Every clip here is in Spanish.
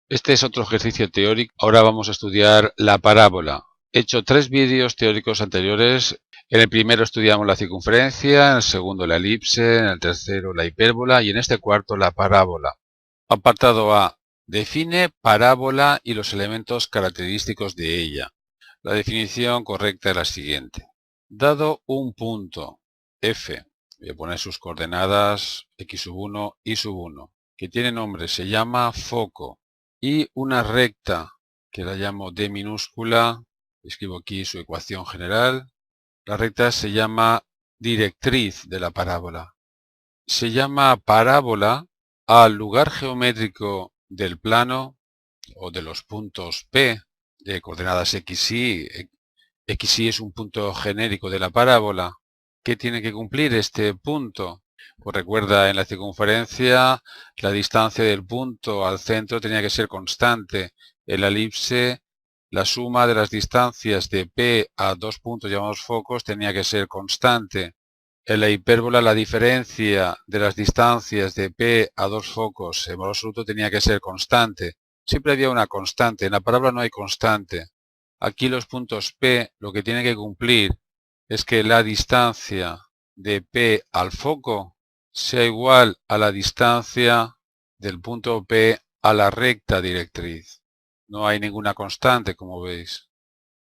Este es otro ejercicio teórico. Ahora vamos a estudiar la parábola. He hecho 3 vídeos teóricos anteriores. En el primero estudiamos la circunferencia, en el segundo la elipse, en el tercero la hipérbola y en este cuarto la parábola. Apartado A. Define parábola y los elementos característicos de ella. La definición correcta es la siguiente. Dado un punto F, voy a poner sus coordenadas x1, y1, que tiene nombre, se llama foco, y una recta, que la llamo D minúscula, escribo aquí su ecuación general. La recta se llama directriz de la parábola. Se llama parábola al lugar geométrico del plano o de los puntos P de coordenadas x, y. X es un punto genérico de la parábola. ¿Qué tiene que cumplir este punto? Pues recuerda, en la circunferencia la distancia del punto al centro tenía que ser constante. En la elipse la suma de las distancias de P a dos puntos llamados focos tenía que ser constante. En la hipérbola la diferencia de las distancias de P a dos focos en valor absoluto tenía que ser constante. Siempre había una constante. En la parábola no hay constante. Aquí los puntos P lo que tienen que cumplir es que la distancia de P al foco sea igual a la distancia del punto P a la recta directriz. No hay ninguna constante, como veis.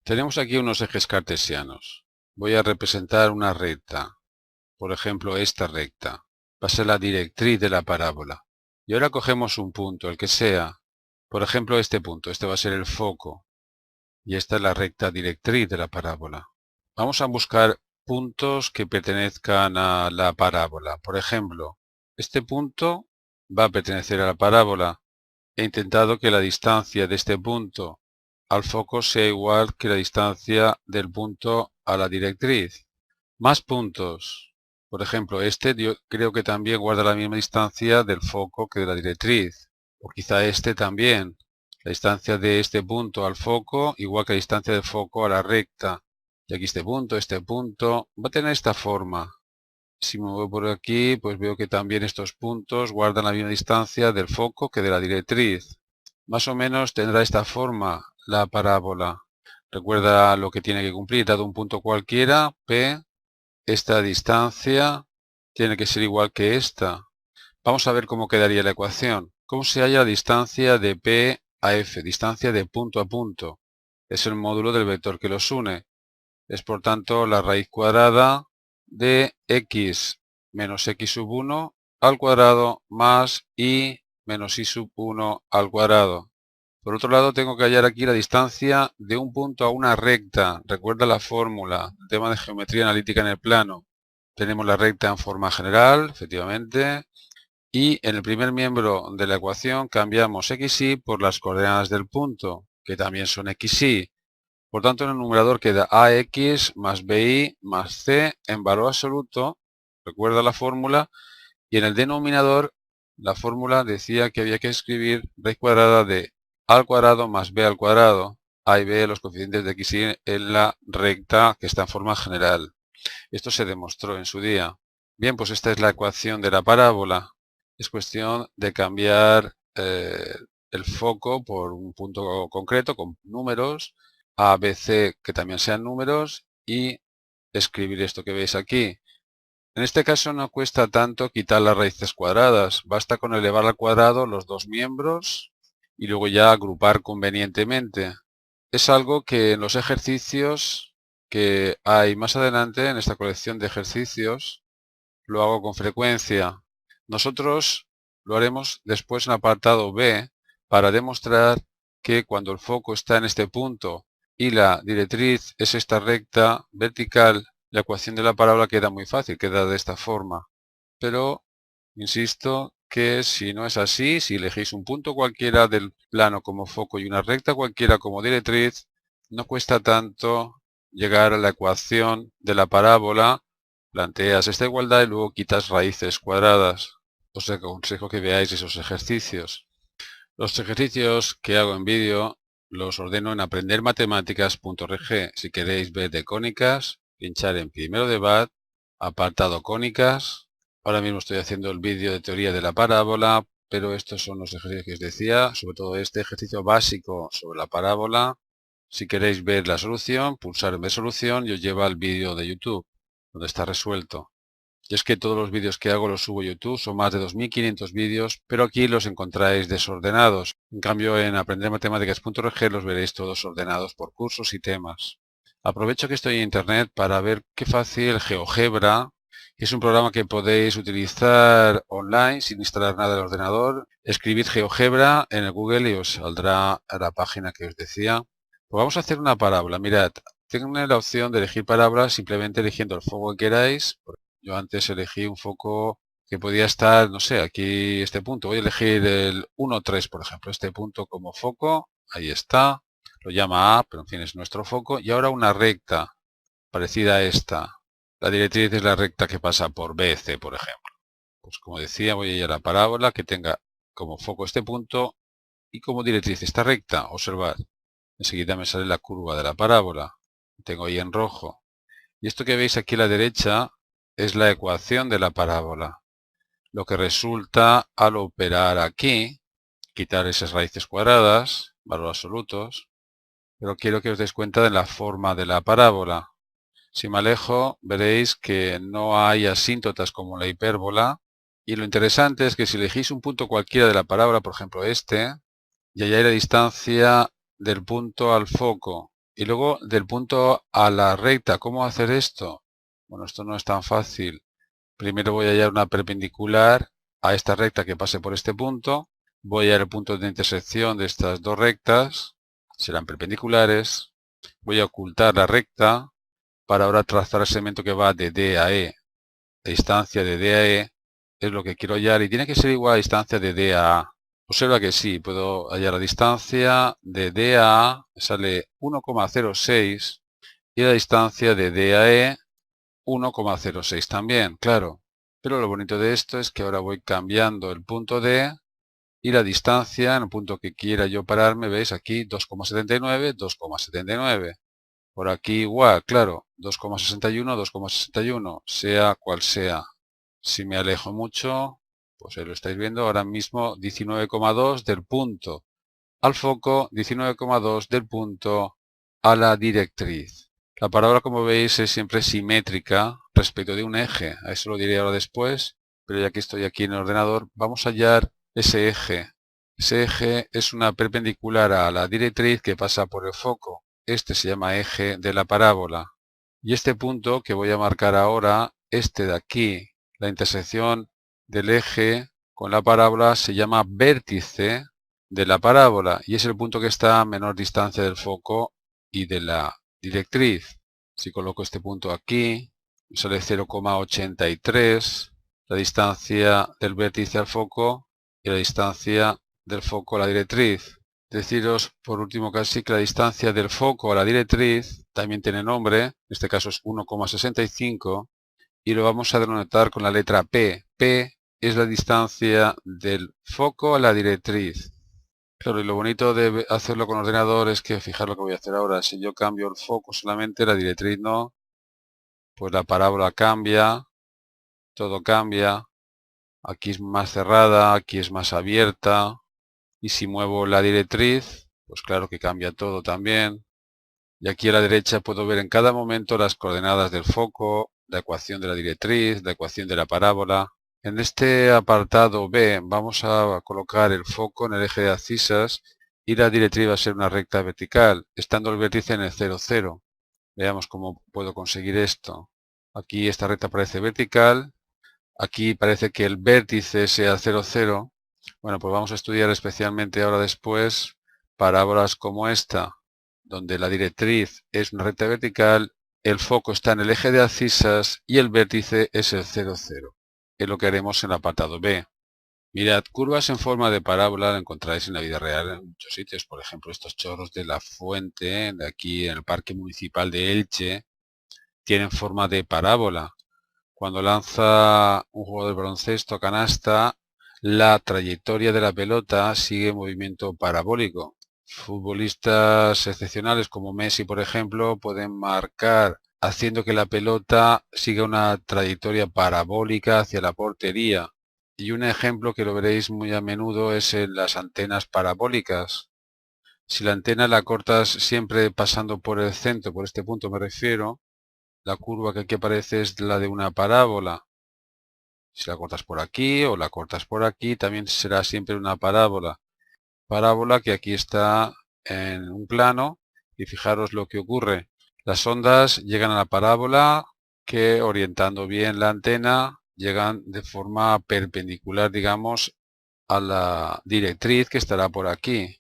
Tenemos aquí unos ejes cartesianos. Voy a representar una recta. Por ejemplo, esta recta. Va a ser la directriz de la parábola. Y ahora cogemos un punto, el que sea. Por ejemplo, este punto. Este va a ser el foco. Y esta es la recta directriz de la parábola. Vamos a buscar puntos que pertenezcan a la parábola. Por ejemplo, este punto va a pertenecer a la parábola. He intentado que la distancia de este punto al foco sea igual que la distancia del punto a la directriz. Más puntos. Por ejemplo, este yo creo que también guarda la misma distancia del foco que de la directriz. O quizá este también. La distancia de este punto al foco igual que la distancia del foco a la recta. Y aquí este punto, va a tener esta forma. Si me voy por aquí, pues veo que también estos puntos guardan la misma distancia del foco que de la directriz. Más o menos tendrá esta forma la parábola. Recuerda lo que tiene que cumplir, dado un punto cualquiera, P, esta distancia tiene que ser igual que esta. Vamos a ver cómo quedaría la ecuación. ¿Cómo se halla la distancia de P a F? Distancia de punto a punto. Es el módulo del vector que los une. Es por tanto la raíz cuadrada de x menos x sub 1 al cuadrado más y menos y sub 1 al cuadrado. Por otro lado, tengo que hallar aquí la distancia de un punto a una recta. Recuerda la fórmula, el tema de geometría analítica en el plano. Tenemos la recta en forma general, efectivamente, y en el primer miembro de la ecuación cambiamos xy por las coordenadas del punto, que también son xy. Por tanto, en el numerador queda ax más bi más c en valor absoluto, recuerda la fórmula, y en el denominador la fórmula decía que había que escribir raíz cuadrada de a al cuadrado más b al cuadrado, a y b los coeficientes de x y en la recta que está en forma general. Esto se demostró en su día. Bien, pues esta es la ecuación de la parábola. Es cuestión de cambiar el foco por un punto concreto con números, a, b, c, que también sean números, y escribir esto que veis aquí. En este caso no cuesta tanto quitar las raíces cuadradas, basta con elevar al cuadrado los dos miembros y luego ya agrupar convenientemente. Es algo que en los ejercicios que hay más adelante en esta colección de ejercicios lo hago con frecuencia. Nosotros lo haremos después en apartado B para demostrar que cuando el foco está en este punto y la directriz es esta recta vertical, la ecuación de la parábola queda muy fácil, queda de esta forma. Pero, insisto, que si no es así, si elegís un punto cualquiera del plano como foco y una recta cualquiera como directriz, no cuesta tanto llegar a la ecuación de la parábola, planteas esta igualdad y luego quitas raíces cuadradas. Os aconsejo que veáis esos ejercicios. Los ejercicios que hago en vídeo los ordeno en aprendermatematicaas.org. Si queréis ver de cónicas, pinchar en primero de BAD, apartado cónicas. Ahora mismo estoy haciendo el vídeo de teoría de la parábola, pero estos son los ejercicios que os decía, sobre todo este ejercicio básico sobre la parábola. Si queréis ver la solución, pulsar en ver solución y os lleva al vídeo de YouTube, donde está resuelto. Y es que todos los vídeos que hago los subo a YouTube, son más de 2500 vídeos, pero aquí los encontráis desordenados. En cambio, en aprendermatemáticas.org los veréis todos ordenados por cursos y temas. Aprovecho que estoy en Internet para ver qué fácil GeoGebra, que es un programa que podéis utilizar online sin instalar nada del ordenador. Escribid GeoGebra en el Google y os saldrá a la página que os decía. Pues vamos a hacer una parábola. Mirad, tengo la opción de elegir parábola simplemente eligiendo el foco que queráis. Yo antes elegí un foco que podía estar, no sé, aquí este punto. Voy a elegir el 1, 3, por ejemplo. Este punto como foco. Ahí está. Lo llama A, pero en fin es nuestro foco. Y ahora una recta parecida a esta. La directriz es la recta que pasa por BC, por ejemplo. Pues como decía, voy a ir a la parábola que tenga como foco este punto y como directriz esta recta. Observad. Enseguida me sale la curva de la parábola. Tengo ahí en rojo. Y esto que veis aquí a la derecha es la ecuación de la parábola. Lo que resulta al operar aquí, quitar esas raíces cuadradas, valores absolutos, pero quiero que os deis cuenta de la forma de la parábola. Si me alejo, veréis que no hay asíntotas como la hipérbola, y lo interesante es que si elegís un punto cualquiera de la parábola, por ejemplo este, y allá hay la distancia del punto al foco, y luego del punto a la recta. ¿Cómo hacer esto? Bueno, esto no es tan fácil. Primero voy a hallar una perpendicular a esta recta que pase por este punto. Voy a hallar el punto de intersección de estas dos rectas. Serán perpendiculares. Voy a ocultar la recta para ahora trazar el segmento que va de D a E. La distancia de D a E es lo que quiero hallar y tiene que ser igual a la distancia de D a A. Observa que sí, puedo hallar la distancia de D a A, me sale 1,06 y la distancia de D a E 1,06 también, claro. Pero lo bonito de esto es que ahora voy cambiando el punto D y la distancia en el punto que quiera yo pararme, veis aquí 2,79, 2,79. Por aquí igual, claro, 2,61, 2,61, sea cual sea. Si me alejo mucho, pues ahí lo estáis viendo, ahora mismo 19,2 del punto al foco, 19,2 del punto a la directriz. La parábola, como veis, es siempre simétrica respecto de un eje. A eso lo diré ahora después, pero ya que estoy aquí en el ordenador, vamos a hallar ese eje. Ese eje es una perpendicular a la directriz que pasa por el foco. Este se llama eje de la parábola. Y este punto que voy a marcar ahora, este de aquí, la intersección del eje con la parábola, se llama vértice de la parábola y es el punto que está a menor distancia del foco y de la directriz. Si coloco este punto aquí, me sale 0,83 la distancia del vértice al foco y la distancia del foco a la directriz. Deciros por último casi que la distancia del foco a la directriz también tiene nombre, en este caso es 1,65 y lo vamos a denotar con la letra P. P es la distancia del foco a la directriz. Claro, y lo bonito de hacerlo con ordenador es que, fijar lo que voy a hacer ahora, si yo cambio el foco solamente, la directriz no, pues la parábola cambia, todo cambia, aquí es más cerrada, aquí es más abierta, y si muevo la directriz, pues claro que cambia todo también. Y aquí a la derecha puedo ver en cada momento las coordenadas del foco, la ecuación de la directriz, la ecuación de la parábola. En este apartado B vamos a colocar el foco en el eje de abscisas y la directriz va a ser una recta vertical, estando el vértice en el 0, 0. Veamos cómo puedo conseguir esto. Aquí esta recta parece vertical, aquí parece que el vértice sea 0, 0. Bueno, pues vamos a estudiar especialmente ahora después parábolas como esta, donde la directriz es una recta vertical, el foco está en el eje de abscisas y el vértice es el 0, 0. Es lo que haremos en el apartado B. Mirad, curvas en forma de parábola la encontráis en la vida real en muchos sitios. Por ejemplo, estos chorros de la fuente, de aquí en el Parque Municipal de Elche, tienen forma de parábola. Cuando lanza un jugador de baloncesto a canasta, la trayectoria de la pelota sigue movimiento parabólico. Futbolistas excepcionales como Messi, por ejemplo, pueden marcar haciendo que la pelota siga una trayectoria parabólica hacia la portería. Y un ejemplo que lo veréis muy a menudo es en las antenas parabólicas. Si la antena la cortas siempre pasando por el centro, por este punto me refiero, la curva que aquí aparece es la de una parábola. Si la cortas por aquí o la cortas por aquí, también será siempre una parábola. Parábola que aquí está en un plano y fijaros lo que ocurre. Las ondas llegan a la parábola que, orientando bien la antena, llegan de forma perpendicular, digamos, a la directriz que estará por aquí.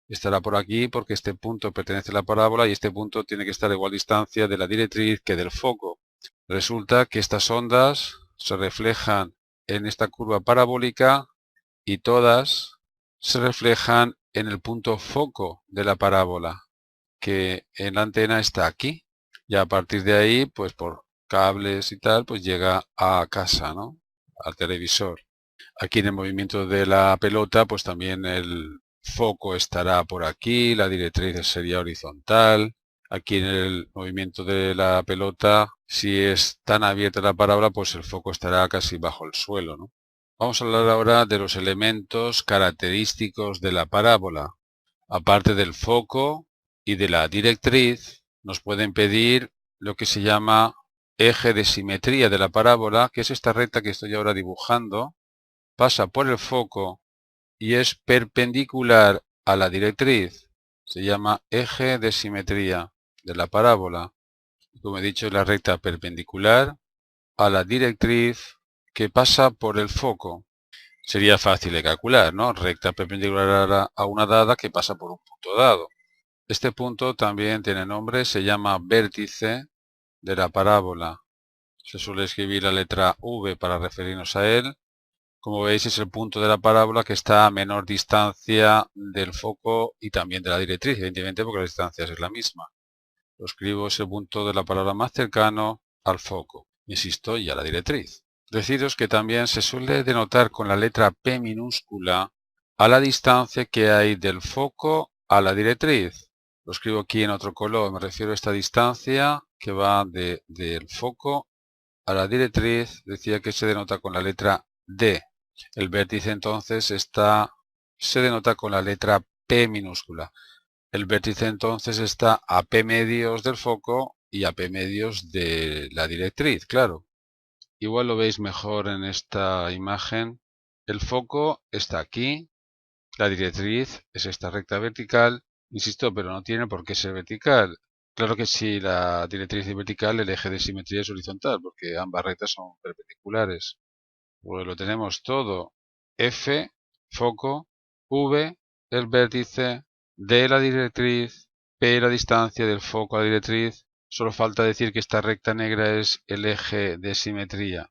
Estará por aquí porque este punto pertenece a la parábola y este punto tiene que estar a igual distancia de la directriz que del foco. Resulta que estas ondas se reflejan en esta curva parabólica y todas se reflejan en el punto foco de la parábola, que en la antena está aquí. Y a partir de ahí, pues por cables y tal, pues llega a casa, ¿no? Al televisor. Aquí en el movimiento de la pelota, pues también el foco estará por aquí, la directriz sería horizontal. Aquí en el movimiento de la pelota, si es tan abierta la parábola, pues el foco estará casi bajo el suelo, ¿no? Vamos a hablar ahora de los elementos característicos de la parábola. Aparte del foco y de la directriz, nos pueden pedir lo que se llama eje de simetría de la parábola, que es esta recta que estoy ahora dibujando, pasa por el foco y es perpendicular a la directriz. Se llama eje de simetría de la parábola. Como he dicho, es la recta perpendicular a la directriz que pasa por el foco. Sería fácil de calcular, ¿no? Recta perpendicular a una dada que pasa por un punto dado. Este punto también tiene nombre, se llama vértice de la parábola. Se suele escribir la letra V para referirnos a él. Como veis, es el punto de la parábola que está a menor distancia del foco y también de la directriz, evidentemente porque la distancia es la misma. Lo escribo, es el punto de la parábola más cercano al foco, insisto, y a la directriz. Deciros que también se suele denotar con la letra P minúscula a la distancia que hay del foco a la directriz. Lo escribo aquí en otro color, me refiero a esta distancia que va del foco a la directriz, decía que se denota con la letra D. El vértice entonces se denota con la letra P minúscula. El vértice entonces está a P medios del foco y a P medios de la directriz, claro. Igual lo veis mejor en esta imagen. El foco está aquí, la directriz es esta recta vertical, insisto, pero no tiene por qué ser vertical. Claro que si la directriz es vertical, el eje de simetría es horizontal, porque ambas rectas son perpendiculares. Pues lo tenemos todo. F, foco, V, el vértice, D, la directriz, P, la distancia del foco a la directriz. Solo falta decir que esta recta negra es el eje de simetría.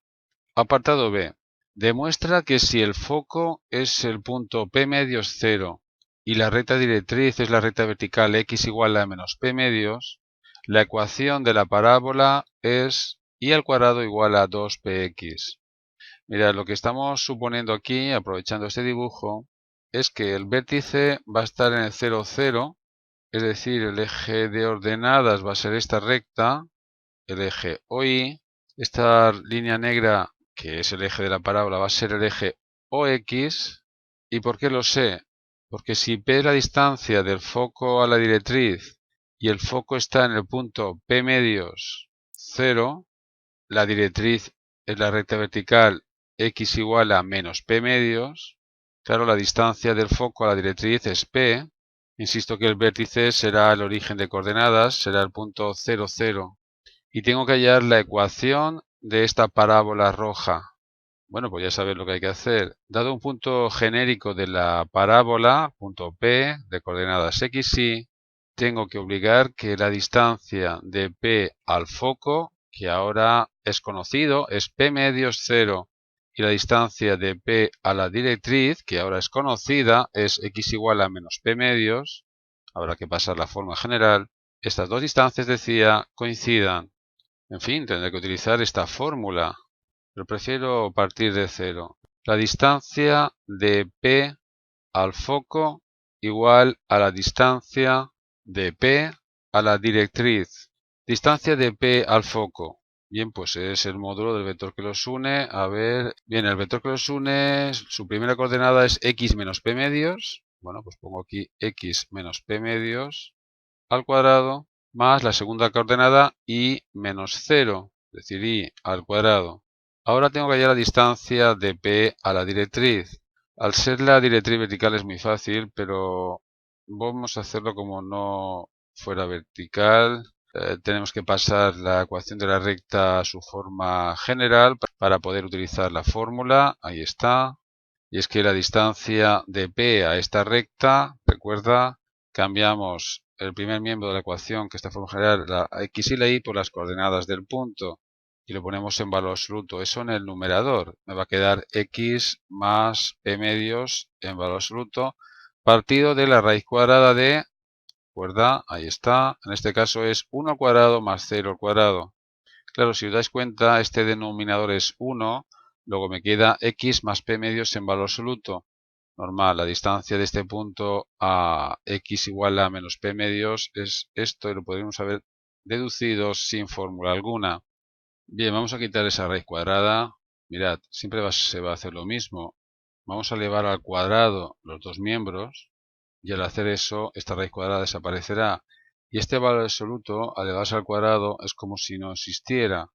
Apartado B. Demuestra que si el foco es el punto P medios 0 y la recta directriz es la recta vertical x igual a menos P medios, la ecuación de la parábola es y al cuadrado igual a 2px. Mirad, lo que estamos suponiendo aquí, aprovechando este dibujo, es que el vértice va a estar en el 0, 0, es decir, el eje de ordenadas va a ser esta recta, el eje OY, esta línea negra, que es el eje de la parábola, va a ser el eje OX. ¿Y por qué lo sé? Porque si P es la distancia del foco a la directriz y el foco está en el punto P medios 0, la directriz es la recta vertical x igual a menos P medios. Claro, la distancia del foco a la directriz es P. Insisto que el vértice será el origen de coordenadas, será el punto 0, 0. Y tengo que hallar la ecuación de esta parábola roja. Bueno, pues ya sabéis lo que hay que hacer. Dado un punto genérico de la parábola, punto P, de coordenadas x, y, tengo que obligar que la distancia de P al foco, que ahora es conocido, es P medios 0, y la distancia de P a la directriz, que ahora es conocida, es x igual a menos P medios. Habrá que pasar la forma general. Estas dos distancias, decía, coincidan. En fin, tendré que utilizar esta fórmula, pero prefiero partir de cero. La distancia de P al foco igual a la distancia de P a la directriz. Distancia de P al foco. Bien, pues es el módulo del vector que los une. A ver, bien, el vector que los une, su primera coordenada es x menos p medios. Bueno, pues pongo aquí x menos p medios al cuadrado, más la segunda coordenada y menos 0, es decir, y al cuadrado. Ahora tengo que hallar la distancia de P a la directriz. Al ser la directriz vertical es muy fácil, pero vamos a hacerlo como no fuera vertical. Tenemos que pasar la ecuación de la recta a su forma general para poder utilizar la fórmula. Ahí está. Y es que la distancia de P a esta recta, recuerda, cambiamos el primer miembro de la ecuación, que está en forma general, la x y la y, por las coordenadas del punto. Y lo ponemos en valor absoluto. Eso en el numerador. Me va a quedar x más p medios en valor absoluto, partido de la raíz cuadrada de, recuerda, ahí está. En este caso es 1 al cuadrado más 0 al cuadrado. Claro, si os dais cuenta, este denominador es 1, luego me queda x más p medios en valor absoluto. Normal, la distancia de este punto a x igual a menos p medios es esto y lo podríamos haber deducido sin fórmula alguna. Bien, vamos a quitar esa raíz cuadrada. Mirad, siempre se va a hacer lo mismo. Vamos a elevar al cuadrado los dos miembros y al hacer eso, esta raíz cuadrada desaparecerá. Y este valor absoluto, al elevarse al cuadrado, es como si no existiera.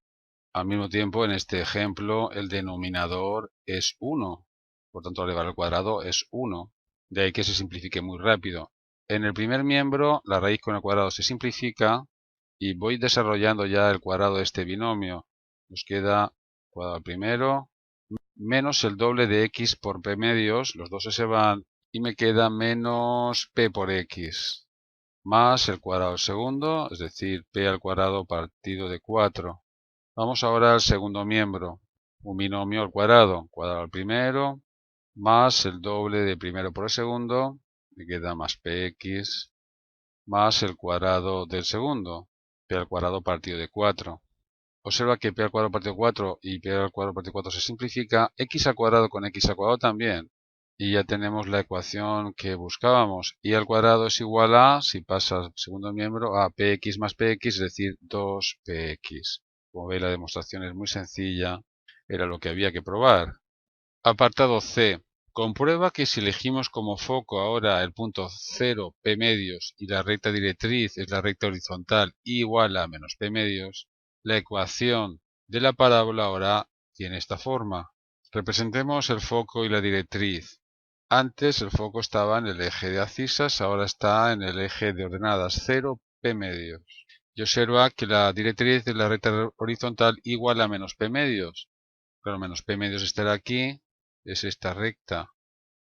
Al mismo tiempo, en este ejemplo, el denominador es 1. Por tanto, al elevar al cuadrado es 1. De ahí que se simplifique muy rápido. En el primer miembro, la raíz con el cuadrado se simplifica y voy desarrollando ya el cuadrado de este binomio. Nos queda cuadrado al primero menos el doble de x por p medios, los dos se van, y me queda menos p por x, más el cuadrado al segundo, es decir, p al cuadrado partido de 4. Vamos ahora al segundo miembro, un binomio al cuadrado, cuadrado al primero, más el doble de primero por el segundo, me queda más px, más el cuadrado del segundo, p al cuadrado partido de 4. Observa que p al cuadrado partido de 4 y p al cuadrado partido de 4 se simplifica, x al cuadrado con x al cuadrado también. Y ya tenemos la ecuación que buscábamos. Y al cuadrado es igual a, si pasa al segundo miembro, a px más px, es decir, 2px. Como veis, la demostración es muy sencilla, era lo que había que probar. Apartado C. Comprueba que si elegimos como foco ahora el punto 0, p medios, y la recta directriz es la recta horizontal igual a menos p medios, la ecuación de la parábola ahora tiene esta forma. Representemos el foco y la directriz. Antes el foco estaba en el eje de abscisas, ahora está en el eje de ordenadas 0, p medios. Y observa que la directriz es la recta horizontal igual a menos p medios. Claro, menos p medios estará aquí, es esta recta.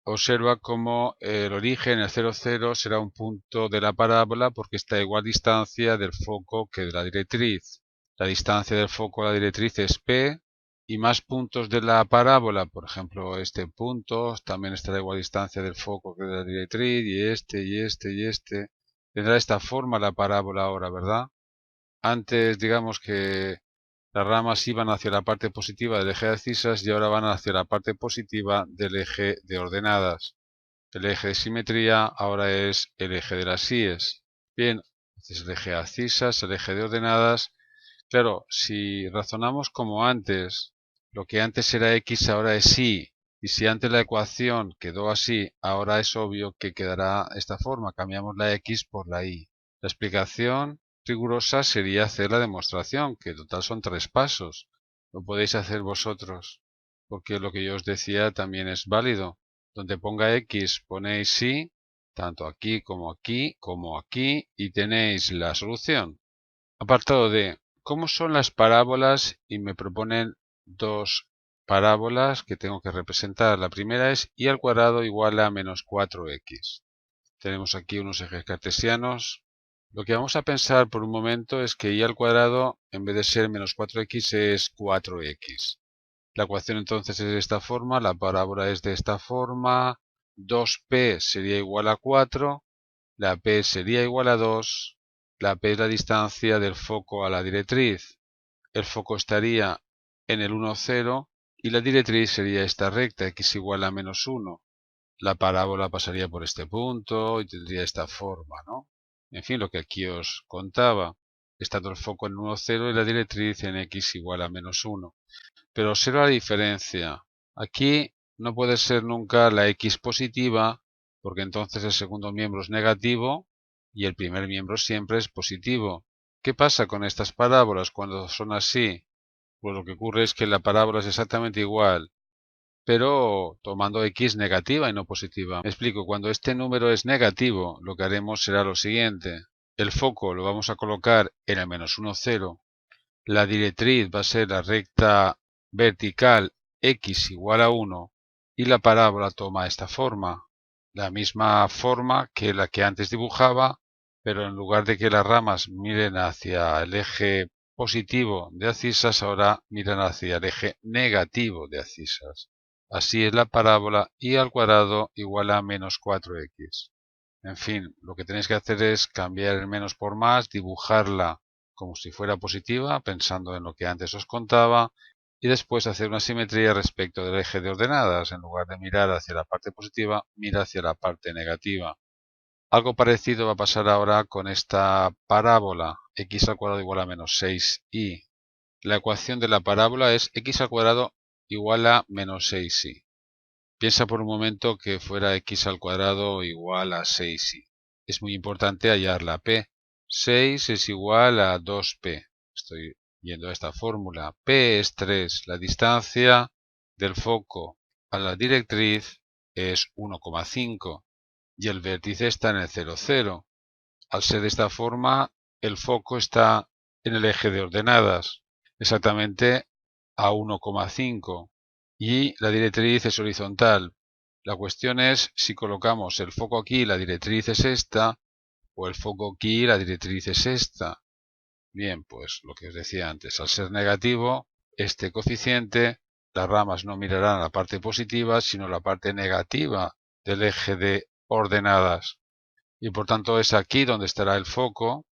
Observa cómo el origen, el 0, 0, será un punto de la parábola porque está a igual distancia del foco que de la directriz. La distancia del foco a la directriz es p, y más puntos de la parábola, por ejemplo, este punto, también estará a igual distancia del foco que de la directriz, y este, y este, y este. Tendrá esta forma la parábola ahora, ¿verdad? Antes, digamos que las ramas iban hacia la parte positiva del eje de abscisas y ahora van hacia la parte positiva del eje de ordenadas. El eje de simetría ahora es el eje de las síes. Bien, este es el eje de abscisas, el eje de ordenadas. Claro, si razonamos como antes, lo que antes era x ahora es y. Y si antes la ecuación quedó así, ahora es obvio que quedará esta forma. Cambiamos la x por la y. La explicación rigurosa sería hacer la demostración, que en total son 3 pasos. Lo podéis hacer vosotros, porque lo que yo os decía también es válido. Donde ponga x ponéis sí, tanto aquí, y tenéis la solución. Apartado D. ¿Cómo son las parábolas? Y me proponen dos parábolas que tengo que representar. La primera es y al cuadrado igual a menos 4x. Tenemos aquí unos ejes cartesianos. Lo que vamos a pensar por un momento es que y al cuadrado, en vez de ser menos 4x, es 4x. La ecuación entonces es de esta forma, la parábola es de esta forma, 2p sería igual a 4, la p sería igual a 2, la p es la distancia del foco a la directriz. El foco estaría en el 1, 0 y la directriz sería esta recta, x igual a menos 1. La parábola pasaría por este punto y tendría esta forma, ¿no? En fin, lo que aquí os contaba. estando el foco en 1, 0 y la directriz en x igual a menos 1. Pero observa la diferencia. Aquí no puede ser nunca la x positiva, porque entonces el segundo miembro es negativo y el primer miembro siempre es positivo. ¿Qué pasa con estas parábolas cuando son así? Pues lo que ocurre es que la parábola es exactamente igual, pero tomando x negativa y no positiva. Me explico, cuando este número es negativo, lo que haremos será lo siguiente. El foco lo vamos a colocar en el menos 1, 0. La directriz va a ser la recta vertical x igual a 1 y la parábola toma esta forma. La misma forma que la que antes dibujaba, pero en lugar de que las ramas miren hacia el eje positivo de abscisas, ahora miran hacia el eje negativo de abscisas. Así es la parábola y al cuadrado igual a menos 4x. En fin, lo que tenéis que hacer es cambiar el menos por más, dibujarla como si fuera positiva, pensando en lo que antes os contaba, y después hacer una simetría respecto del eje de ordenadas. En lugar de mirar hacia la parte positiva, mira hacia la parte negativa. Algo parecido va a pasar ahora con esta parábola, x al cuadrado igual a menos 6y. La ecuación de la parábola es x al cuadrado igual a menos 6y. Piensa por un momento que fuera x al cuadrado igual a 6y. Es muy importante hallar la p. 6 es igual a 2p. Estoy yendo a esta fórmula. P es 3. La distancia del foco a la directriz es 1,5 y el vértice está en el 0, 0. Al ser de esta forma, el foco está en el eje de ordenadas, exactamente a 1,5 y la directriz es horizontal. La cuestión es si colocamos el foco aquí y la directriz es esta, o el foco aquí y la directriz es esta. Bien, pues lo que os decía antes, al ser negativo, este coeficiente, las ramas no mirarán a la parte positiva, sino a la parte negativa del eje de ordenadas. Y por tanto es aquí donde estará el foco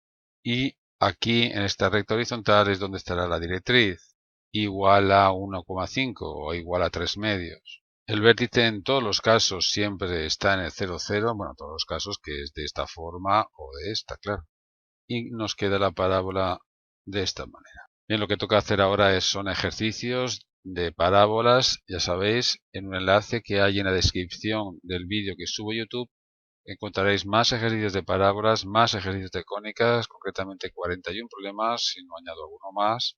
y aquí en esta recta horizontal es donde estará la directriz, igual a 1,5 o igual a 3 medios. El vértice en todos los casos siempre está en el 0, 0, bueno, en todos los casos que es de esta forma o de esta, claro. Y nos queda la parábola de esta manera. Bien, lo que toca hacer ahora son ejercicios de parábolas, ya sabéis, en un enlace que hay en la descripción del vídeo que subo a YouTube. Encontraréis más ejercicios de parábolas, más ejercicios de cónicas, concretamente 41 problemas, si no añado alguno más.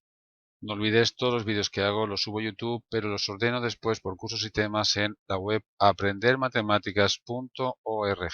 No olvides, todos los vídeos que hago los subo a YouTube, pero los ordeno después por cursos y temas en la web aprendermatematicaas.org.